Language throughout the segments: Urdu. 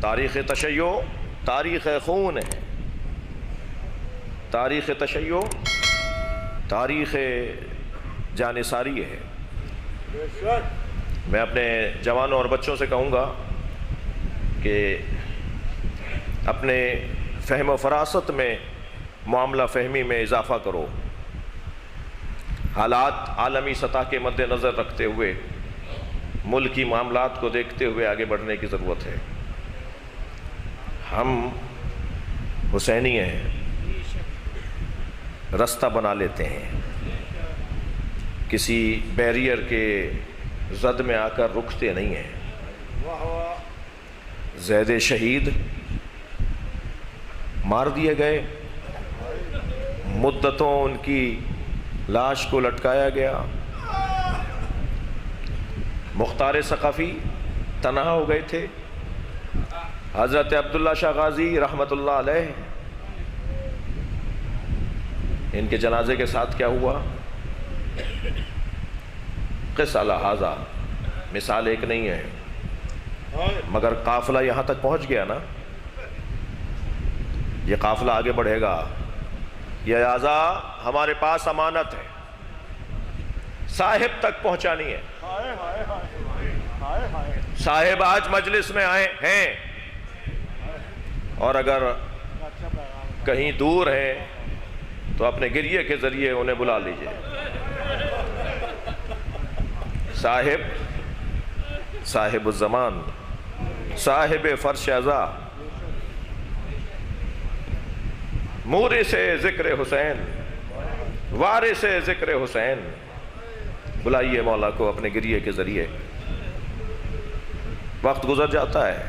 تاریخ تشیع تاریخ خون ہے، تاریخ تشیع تاریخ جانثاری ہے۔ میں اپنے جوانوں اور بچوں سے کہوں گا کہ اپنے فہم و فراست میں، معاملہ فہمی میں اضافہ کرو، حالات عالمی سطح کے مد نظر رکھتے ہوئے، ملکی معاملات کو دیکھتے ہوئے آگے بڑھنے کی ضرورت ہے۔ ہم حسینی ہیں، رستہ بنا لیتے ہیں، کسی بیریئر کے زد میں آ کر رکتے نہیں ہیں۔ زید شہید مار دیے گئے، مدتوں ان کی لاش کو لٹکایا گیا، مختار ثقفی تنہا ہو گئے تھے، حضرت عبداللہ شاہ غازی رحمۃ اللہ علیہ، ان کے جنازے کے ساتھ کیا ہوا؟ قص علی ھذا، مثال ایک نہیں ہے، مگر قافلہ یہاں تک پہنچ گیا نا، یہ قافلہ آگے بڑھے گا۔ یہ اعضا ہمارے پاس امانت ہے، صاحب تک پہنچانی ہے۔ صاحب آج مجلس میں آئے ہیں، اور اگر کہیں دور ہیں تو اپنے گریے کے ذریعے انہیں بلا لیجئے۔ صاحب الزمان، صاحب فرش عزا، مورث ذکر حسین، وارث ذکر حسین، بلائیے مولا کو اپنے گریے کے ذریعے۔ وقت گزر جاتا ہے،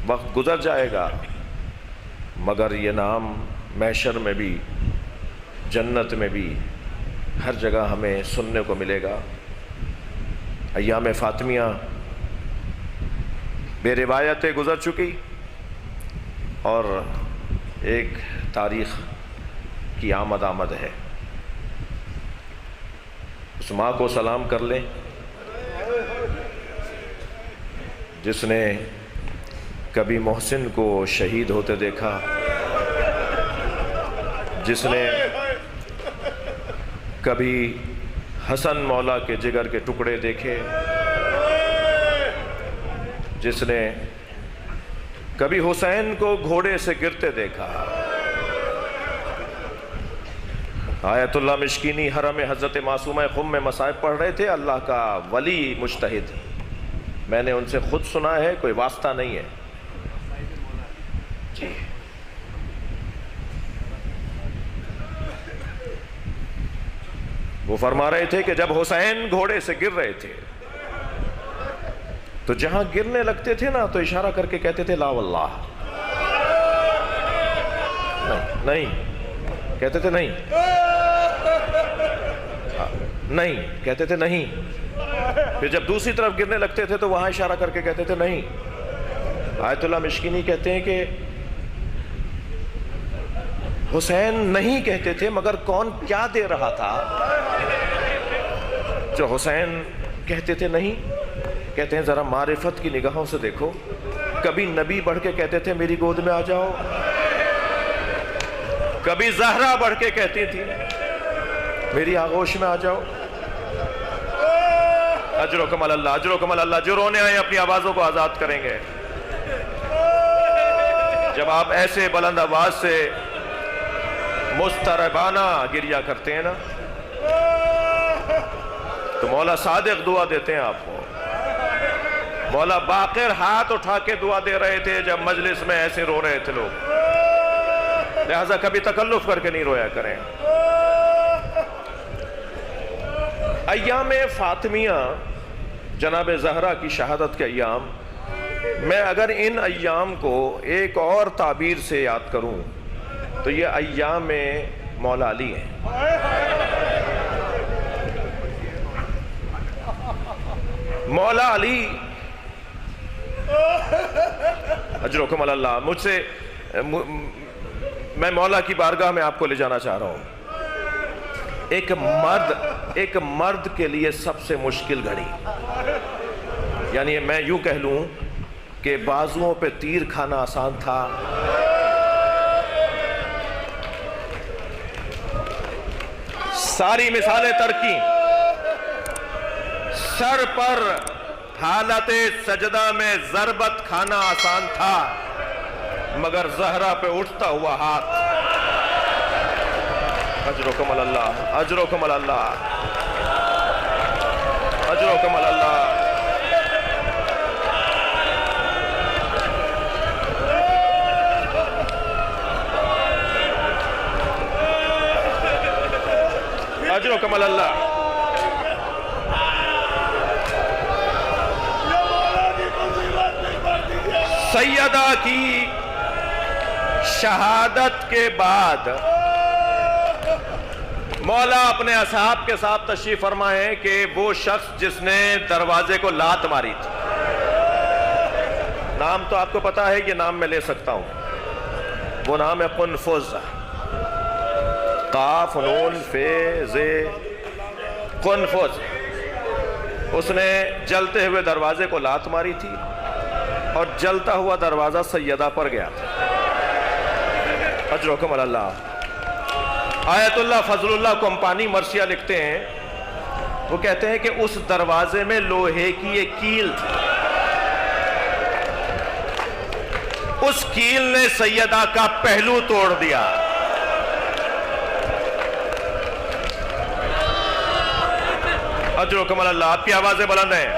وقت گزر جائے گا، مگر یہ نام محشر میں بھی، جنت میں بھی، ہر جگہ ہمیں سننے کو ملے گا۔ ایام فاطمیہ بے روایتیں گزر چکی، اور ایک تاریخ کی آمد ہے۔ اس ماں کو سلام کر لیں جس نے کبھی محسن کو شہید ہوتے دیکھا، جس نے کبھی حسن مولا کے جگر کے ٹکڑے دیکھے، جس نے کبھی حسین کو گھوڑے سے گرتے دیکھا۔ آیت اللہ مشکینی حرم حضرت معصومہ خم میں مصائب پڑھ رہے تھے، اللہ کا ولی مجتہد، میں نے ان سے خود سنا ہے، کوئی واسطہ نہیں ہے جی۔ وہ فرما رہے تھے کہ جب حسین گھوڑے سے گر رہے تھے تو جہاں گرنے لگتے تھے نا تو اشارہ کر کے کہتے تھے لا واللہ، نہیں کہتے تھے، نہیں کہتے تھے، نہیں۔ پھر جب دوسری طرف گرنے لگتے تھے تو وہاں اشارہ کر کے کہتے تھے نہیں۔ آیت اللہ مشکینی کہتے ہیں کہ حسین نہیں کہتے تھے، مگر کون کیا دے رہا تھا جو حسین کہتے تھے نہیں؟ کہتے ہیں ذرا معرفت کی نگاہوں سے دیکھو، کبھی نبی بڑھ کے کہتے تھے میری گود میں آ جاؤ، کبھی زہرا بڑھ کے کہتی تھی میری آغوش میں آ جاؤ۔ اجرکم اللہ، اجرکم اللہ، جو رونے آئے اپنی آوازوں کو آزاد کریں گے۔ جب آپ ایسے بلند آواز سے مستربانہ گریہ کرتے ہیں نا تو مولا صادق دعا دیتے ہیں آپ کو۔ مولا باقر ہاتھ اٹھا کے دعا دے رہے تھے جب مجلس میں ایسے رو رہے تھے لوگ، لہذا کبھی تکلف کر کے نہیں رویا کریں۔ ایام فاطمیہ، جناب زہرا کی شہادت کے ایام، میں اگر ان ایام کو ایک اور تعبیر سے یاد کروں تو یہ ایام مولا علی ہیں۔ مولا علی، اجرکم اللہ، مجھ سے میں مولا کی بارگاہ میں آپ کو لے جانا چاہ رہا ہوں۔ ایک مرد کے لیے سب سے مشکل گھڑی، یعنی میں یوں کہہ لوں کہ کہ بازوؤں پہ تیر کھانا آسان تھا، ساری مثالیں ترکی، سر پر حالت سجدہ میں ضربت کھانا آسان تھا، مگر زہرا پہ اٹھتا ہوا ہاتھ، اجرکم اللہ، اجرکم اللہ، اجرکم اللہ۔ اجرکم اللہ۔ سیدہ کی شہادت کے بعد مولا اپنے اصحاب کے ساتھ تشریف فرمائے کہ وہ شخص جس نے دروازے کو لات ماری تھی، نام تو آپ کو پتا ہے، یہ نام میں لے سکتا ہوں، وہ نام ہے قنفذ، قاف نون فے زے، قنفذ۔ اس نے جلتے ہوئے دروازے کو لات ماری تھی اور جلتا ہوا دروازہ سیدہ پر گیا تھا۔ اجرکم اللہ۔ آیت اللہ فضل اللہ کمپانی مرثیہ لکھتے ہیں، وہ کہتے ہیں کہ اس دروازے میں لوہے کی ایک کیل تھی، اس کیل نے سیدہ کا پہلو توڑ دیا۔ اجرکم اللہ۔ آپ کی آوازیں بلند ہیں۔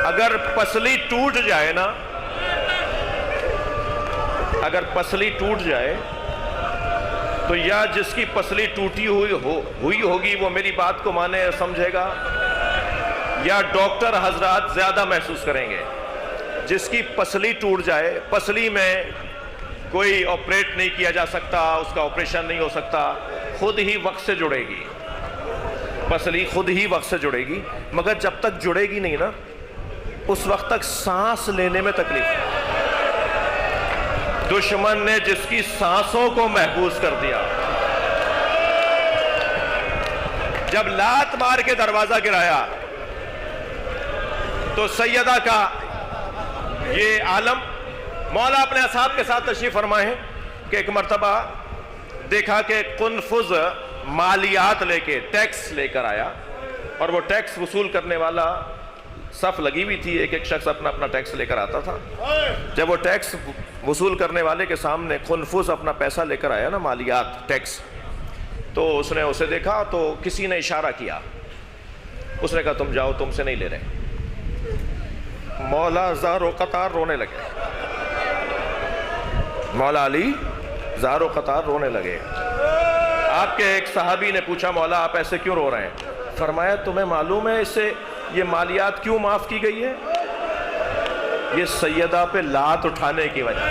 اگر پسلی ٹوٹ جائے نا، اگر پسلی ٹوٹ جائے تو یا جس کی پسلی ٹوٹی ہوئی ہوگی وہ میری بات کو مانے اور سمجھے گا، یا ڈاکٹر حضرات زیادہ محسوس کریں گے۔ جس کی پسلی ٹوٹ جائے، پسلی میں کوئی آپریٹ نہیں کیا جا سکتا، اس کا آپریشن نہیں ہو سکتا، خود ہی وقت سے جڑے گی، پسلی خود ہی وقت سے جڑے گی، مگر جب تک جڑے گی نہیں نا، اس وقت تک سانس لینے میں تکلیف ہے۔ دشمن نے جس کی سانسوں کو محفوظ کر دیا، جب لات مار کے دروازہ گرایا تو سیدہ کا یہ عالم، مولا اپنے اصحاب کے ساتھ تشریف فرمائے کہ ایک مرتبہ دیکھا کہ قنفذ مالیات لے کے، ٹیکس لے کر آیا، اور وہ ٹیکس وصول کرنے والا صف لگی ہوئی تھی، ایک ایک شخص اپنا اپنا ٹیکس لے کر آتا تھا۔ جب وہ ٹیکس وصول کرنے والے کے سامنے قنفذ اپنا پیسہ لے کر آیا نا، مالیات، ٹیکس، تو اس نے اسے دیکھا تو کسی نے اشارہ کیا، اس نے کہا تم جاؤ، تم سے نہیں لے رہے۔ مولا زار و قطار رونے لگے، مولا علی زار و قطار رونے لگے۔ آپ کے ایک صحابی نے پوچھا مولا آپ ایسے کیوں رو رہے ہیں؟ فرمایا تمہیں معلوم ہے اسے یہ مالیات کیوں معاف کی گئی ہے؟ یہ سیدہ پہ لات اٹھانے کی وجہ،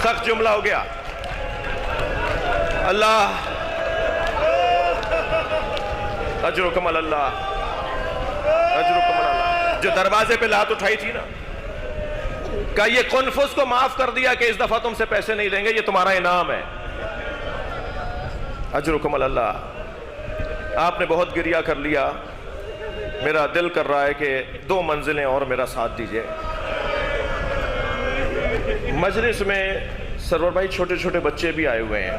سخت جملہ ہو گیا۔ اللہ اجرکم اللہ، اجرکم اللہ۔ جو دروازے پہ لات اٹھائی تھی نا، کہ یہ قنفذ کو معاف کر دیا کہ اس دفعہ تم سے پیسے نہیں لیں گے، یہ تمہارا انعام ہے۔ اجرکم اللہ۔ آپ نے بہت گریہ کر لیا، میرا دل کر رہا ہے کہ 2 منزلیں اور میرا ساتھ دیجئے۔ مجلس میں سرور بھائی چھوٹے چھوٹے بچے بھی آئے ہوئے ہیں،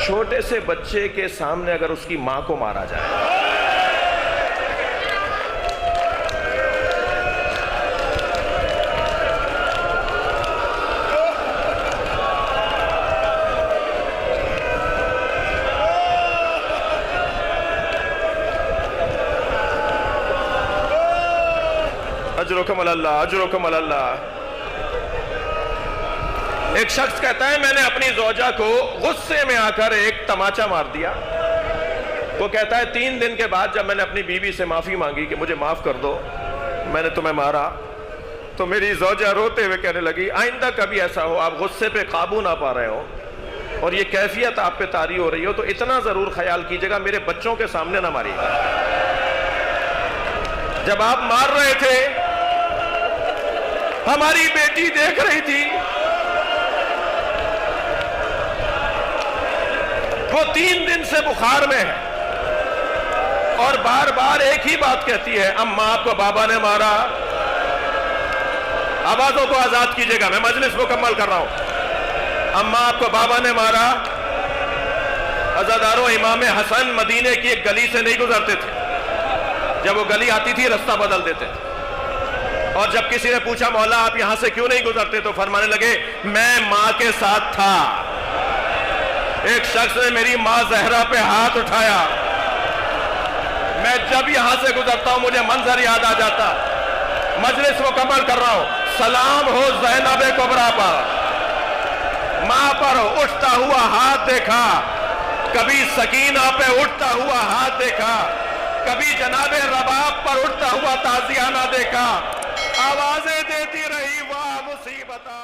چھوٹے سے بچے کے سامنے اگر اس کی ماں کو مارا جائے، اجرکم اللہ، اجرکم اللہ۔ ایک شخص کہتا ہے میں نے اپنی زوجہ کو غصے میں آ کر ایک تماچا مار دیا۔ وہ کہتا ہے 3 دن کے بعد جب میں نے اپنی بیوی سے معافی مانگی کہ مجھے معاف کر دو، میں نے تمہیں مارا، تو میری زوجہ روتے ہوئے کہنے لگی آئندہ کبھی ایسا ہو آپ غصے پہ قابو نہ پا رہے ہو اور یہ کیفیت آپ پہ طاری ہو رہی ہو تو اتنا ضرور خیال کیجئے گا میرے بچوں کے سامنے نہ ماریے گا۔ جب آپ مار رہے تھے ہماری بیٹی دیکھ رہی تھی، وہ 3 دن سے بخار میں ہے اور بار بار ایک ہی بات کہتی ہے، اماں آپ کو بابا نے مارا. آوازوں کو آزاد کیجئے گا، میں مجلس مکمل کر رہا ہوں. اماں آپ کو بابا نے مارا. عزاداروں، امام حسن مدینے کی ایک گلی سے نہیں گزرتے تھے. جب وہ گلی آتی تھی رستہ بدل دیتے تھے. اور جب کسی نے پوچھا مولا آپ یہاں سے کیوں نہیں گزرتے، تو فرمانے لگے میں ماں کے ساتھ تھا. ایک شخص نے میری ماں زہرا پہ ہاتھ اٹھایا. میں جب یہاں سے گزرتا ہوں مجھے منظر یاد آ جاتا. مجلس مکمل کر رہا ہوں. سلام ہو زینب کبریٰ پر، ماں پر اٹھتا ہوا ہاتھ دیکھا. کبھی سکینہ پہ اٹھتا ہوا ہاتھ دیکھا، کبھی جناب رباب پر اٹھتا ہوا تازیانہ دیکھا. آوازیں دیتی رہی واہ مصیبتہ.